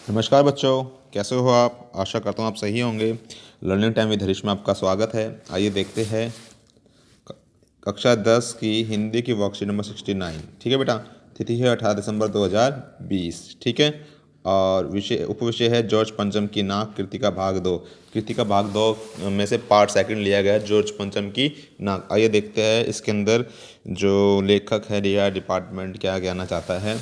नमस्कार बच्चों, कैसे हो आप? आशा करता हूँ आप सही होंगे। लर्निंग टाइम विद हरीश में आपका स्वागत है। आइए देखते हैं कक्षा 10 की हिंदी की वर्कशीट नंबर 69। ठीक है बेटा। तिथि है 18 दिसंबर 2020। ठीक है। और विषय उपविषय है जॉर्ज पंचम की नाक, कृतिका भाग 2। कृतिका भाग 2 में से पार्ट सेकंड लिया गया है, जॉर्ज पंचम की नाक। आइए देखते हैं इसके अंदर जो लेखक है रिया डिपार्टमेंट क्या कहना चाहता है।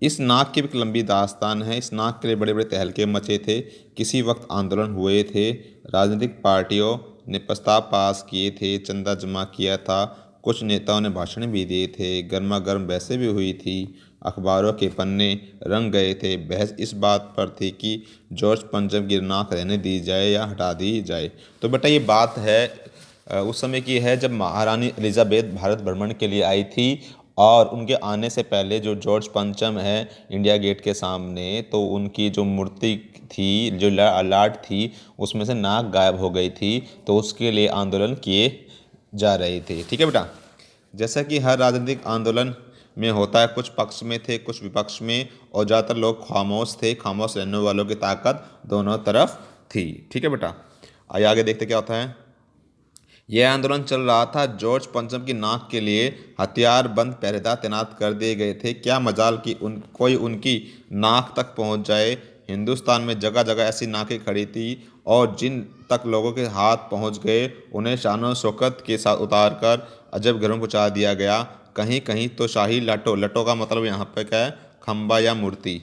इस नाक की एक लंबी दास्तान है। इस नाक के लिए बड़े बड़े तहलके मचे थे। किसी वक्त आंदोलन हुए थे। राजनीतिक पार्टियों ने प्रस्ताव पास किए थे, चंदा जमा किया था। कुछ नेताओं ने भाषण भी दिए थे। गर्मा गर्म बहसें भी हुई थी। अखबारों के पन्ने रंग गए थे। बहस इस बात पर थी कि जॉर्ज पंचम की नाक रहने दी जाए या हटा दी जाए। तो बेटा ये बात है उस समय की है जब महारानी एलिजाबेथ भारत भ्रमण के लिए आई थी। और उनके आने से पहले जो जॉर्ज पंचम है इंडिया गेट के सामने, तो उनकी जो मूर्ति थी, जो लाट थी, उसमें से नाक गायब हो गई थी। तो उसके लिए आंदोलन किए जा रहे थे। ठीक है बेटा। जैसा कि हर राजनीतिक आंदोलन में होता है, कुछ पक्ष में थे कुछ विपक्ष में, और ज़्यादातर लोग खामोश थे। खामोश रहने वालों की ताकत दोनों तरफ थी। ठीक है बेटा। आइए आगे देखते क्या होता है। यह आंदोलन चल रहा था। जॉर्ज पंचम की नाक के लिए हथियारबंद पहरेदार तैनात कर दिए गए थे। क्या मजाल कि कोई उनकी नाक तक पहुंच जाए। हिंदुस्तान में जगह जगह ऐसी नाकें खड़ी थी, और जिन तक लोगों के हाथ पहुंच गए उन्हें शान शौकत के साथ उतार कर अजब घरों में पहुंचा दिया गया। कहीं कहीं तो शाही लटों लटों का मतलब यहाँ पे क्या है, खंबा या मूर्ति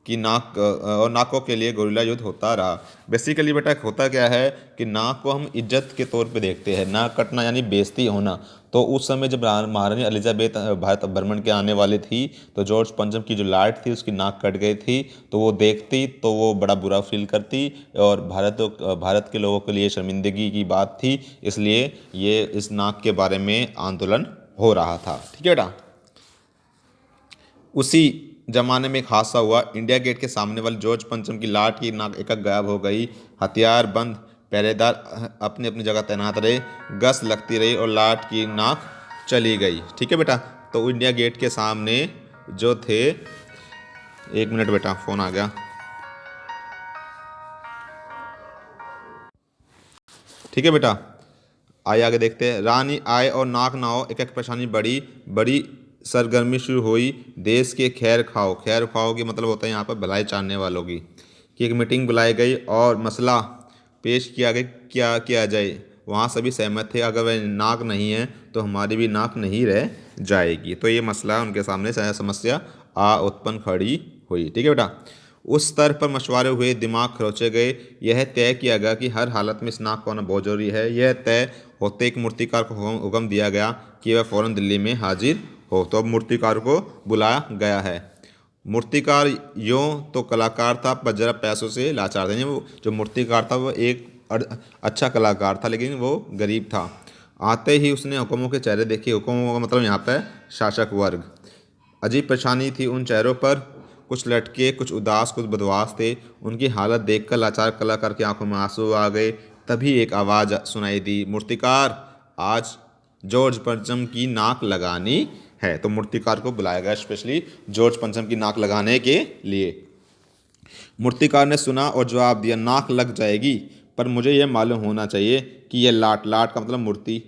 कि नाक और नाकों के लिए गोरिल्ला युद्ध होता रहा। बेसिकली बेटा होता क्या है कि नाक को हम इज्जत के तौर पे देखते हैं। नाक कटना यानी बेइज्जती होना। तो उस समय जब महारानी एलिजाबेथ भारत भ्रमण के आने वाली थी, तो जॉर्ज पंचम की जो लाट थी उसकी नाक कट गई थी। तो वो देखती तो वो बड़ा बुरा फील करती, और भारत के लोगों के लिए शर्मिंदगी की बात थी। इसलिए ये इस नाक के बारे में आंदोलन हो रहा था। ठीक है बेटा। उसी जमाने में एक हादसा हुआ। इंडिया गेट के सामने वाले जॉर्ज पंचम की लाट की नाक एकक गायब हो गई। हथियारबंद पहरेदार अपनी अपनी जगह तैनात रहे। गश्त लगती रही और लाट की नाक चली गई। ठीक है बेटा। तो इंडिया गेट के सामने जो थे, एक मिनट बेटा, फोन आ गया। ठीक है बेटा। आइए आगे देखते हैं। रानी आए और नाक ना हो, एक एक परेशानी बड़ी बड़ी सरगर्मी शुरू हुई। देश के खैर खाओ की मतलब होता है यहाँ पर भलाई चाहने वालों की कि एक मीटिंग बुलाई गई और मसला पेश किया गया क्या किया जाए। वहाँ सभी सहमत थे, अगर वह नाक नहीं है तो हमारी भी नाक नहीं रह जाएगी। तो ये मसला उनके सामने समस्या उत्पन्न खड़ी हुई। ठीक है बेटा। उस स्तर पर मशवरे हुए, दिमाग खरोचे गए। यह तय किया गया कि हर हालत में इस नाक का होना बहुत जरूरी है। यह तय होते एक मूर्तिकार को हुक्म दिया गया कि वह फौरन दिल्ली में हाजिर हो। तो अब मूर्तिकार को बुलाया गया है। मूर्तिकार यूँ तो कलाकार था, पर जरा पैसों से लाचार था। यानी वो जो मूर्तिकार था वो एक अच्छा कलाकार था, लेकिन वो गरीब था। आते ही उसने हुक्मों के चेहरे देखे। हुक्मों का मतलब यहाँ पे शासक वर्ग। अजीब परेशानी थी उन चेहरों पर। कुछ लटके, कुछ उदास, कुछ बदमाश थे। उनकी हालत देखकर लाचार कलाकार की आंखों में आंसू आ गए। तभी एक आवाज़ सुनाई दी, मूर्तिकार, आज जॉर्ज पंचम की नाक लगानी है। तो मूर्तिकार को बुलाया गया स्पेशली जॉर्ज पंचम की नाक लगाने के लिए। मूर्तिकार ने सुना और जवाब दिया, नाक लग जाएगी, पर मुझे यह मालूम होना चाहिए कि यह लाट, लाट का मतलब मूर्ति,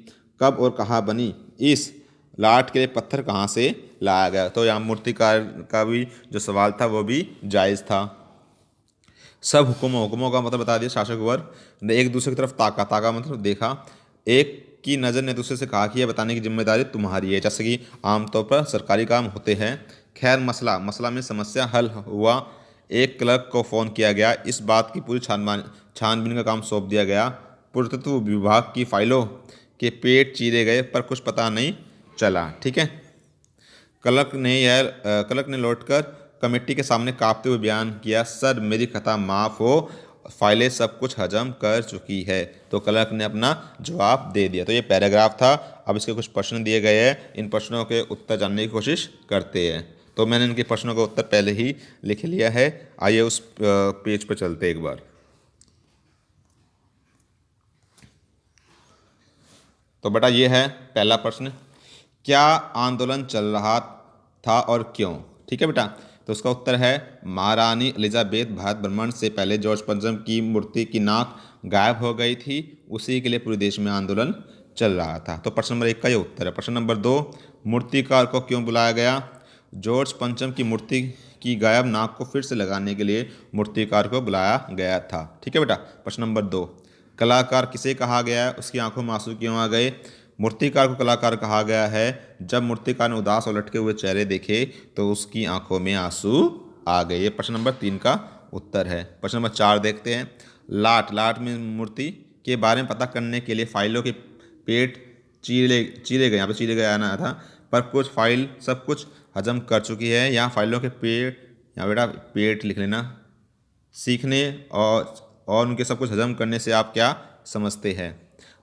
कब और कहाँ बनी। इस लाट के लिए पत्थर कहाँ से लाया गया। तो यहाँ मूर्तिकार का भी जो सवाल था वो भी जायज़ था। सब हुक्मों का मतलब बता दिया। शासक वर्ग ने एक दूसरे की तरफ ताका, ताका मतलब देखा। एक की नज़र ने दूसरे से कहा कि यह बताने की जिम्मेदारी तुम्हारी है, जैसे कि आमतौर पर सरकारी काम होते हैं। खैर मसला में समस्या हल हुआ। एक क्लर्क को फ़ोन किया गया। इस बात की पूरी छानबीन का काम सौंप दिया गया। पुरातत्व विभाग की फाइलों के पेट चीरे गए, पर कुछ पता नहीं चला। ठीक है। क्लर्क ने लौटकर कमेटी के सामने कांपते हुए बयान किया, सर मेरी खता माफ़ हो, फाइलें सब कुछ हजम कर चुकी है। तो क्लर्क ने अपना जवाब दे दिया। तो ये पैराग्राफ था। अब इसके कुछ प्रश्न दिए गए हैं, इन प्रश्नों के उत्तर जानने की कोशिश करते हैं। तो मैंने इनके प्रश्नों का उत्तर पहले ही लिख लिया है। आइए उस पेज पर चलते एक बार। तो बेटा ये है पहला प्रश्न, क्या आंदोलन चल रहा था और क्यों। ठीक है बेटा। तो उसका उत्तर है महारानी एलिजाबेथ भारत भ्रमण से पहले जॉर्ज पंचम की मूर्ति की नाक गायब हो गई थी, उसी के लिए पूरे देश में आंदोलन चल रहा था। तो प्रश्न नंबर 1 का ये उत्तर है। प्रश्न नंबर 2, मूर्तिकार को क्यों बुलाया गया? जॉर्ज पंचम की मूर्ति की गायब नाक को फिर से लगाने के लिए मूर्तिकार को बुलाया गया था। ठीक है बेटा। प्रश्न नंबर 2, कलाकार किसे कहा गया है? उसकी आंखों में आंसू क्यों आ गए? मूर्तिकार को कलाकार कहा गया है जब मूर्तिकार ने उदास और लटके हुए चेहरे देखे तो उसकी आंखों में आंसू आ गए। ये प्रश्न नंबर 3 का उत्तर है। प्रश्न नंबर 4 देखते हैं। लाट में मूर्ति के बारे में पता करने के लिए फाइलों के पेट चीरे गए, यहाँ पे चीरे गए आना था, पर कुछ फाइल सब कुछ हजम कर चुकी है। यहाँ फाइलों के पेट, यहाँ बेटा पेट लिख लेना। सीखने और उनके सब कुछ हजम करने से आप क्या समझते हैं?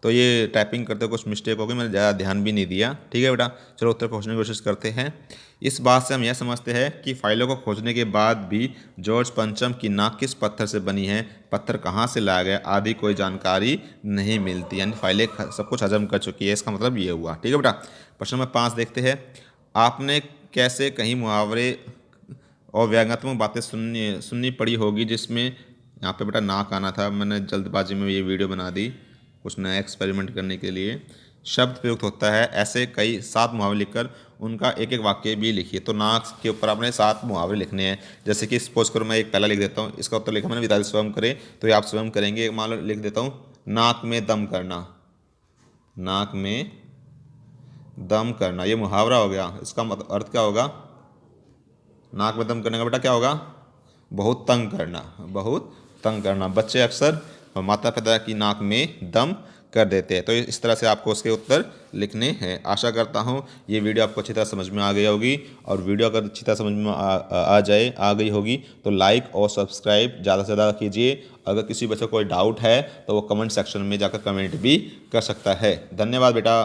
तो ये टाइपिंग करते कुछ मिस्टेक हो गई, मैंने ज़्यादा ध्यान भी नहीं दिया। ठीक है बेटा, चलो उत्तर खोजने की कोशिश करते हैं। इस बात से हम यह समझते हैं कि फाइलों को खोजने के बाद भी जॉर्ज पंचम की नाक किस पत्थर से बनी है, पत्थर कहाँ से लाया गया आदि कोई जानकारी नहीं मिलती, यानी फाइलें सब कुछ हजम कर चुकी है। इसका मतलब ये हुआ। ठीक है बेटा। प्रश्न नंबर 5 देखते हैं। आपने कैसे कहीं मुहावरे और व्यंग्यात्मक बातें सुननी पड़ी होगी जिसमें, यहाँ पे बेटा नाक आना था, मैंने जल्दबाजी में ये वीडियो बना दी कुछ नया एक्सपेरिमेंट करने के लिए। शब्द प्रयुक्त होता है, ऐसे कई 7 मुहावरे लिखकर उनका एक एक वाक्य भी लिखिए। तो नाक के ऊपर आपने 7 मुहावरे लिखने हैं। जैसे कि सपोज करो मैं एक पहला लिख देता हूँ, इसका उत्तर लिखा मैंने विद्यार्थी स्वयं करे, तो ये आप स्वयं करेंगे। मान लो लिख देता हूँ नाक में दम करना। नाक में दम करना ये मुहावरा हो गया। इसका अर्थ क्या होगा? नाक में दम करने का बेटा क्या होगा? बहुत तंग करना, बहुत तंग करना। बच्चे अक्सर माता पिता की नाक में दम कर देते हैं। तो इस तरह से आपको उसके उत्तर लिखने हैं। आशा करता हूँ ये वीडियो आपको अच्छी तरह समझ में आ गई होगी, और वीडियो अगर अच्छी तरह समझ में आ गई होगी तो लाइक और सब्सक्राइब ज़्यादा से ज़्यादा कीजिए। अगर किसी बच्चे को कोई डाउट है तो वो कमेंट सेक्शन में जाकर कमेंट भी कर सकता है। धन्यवाद बेटा।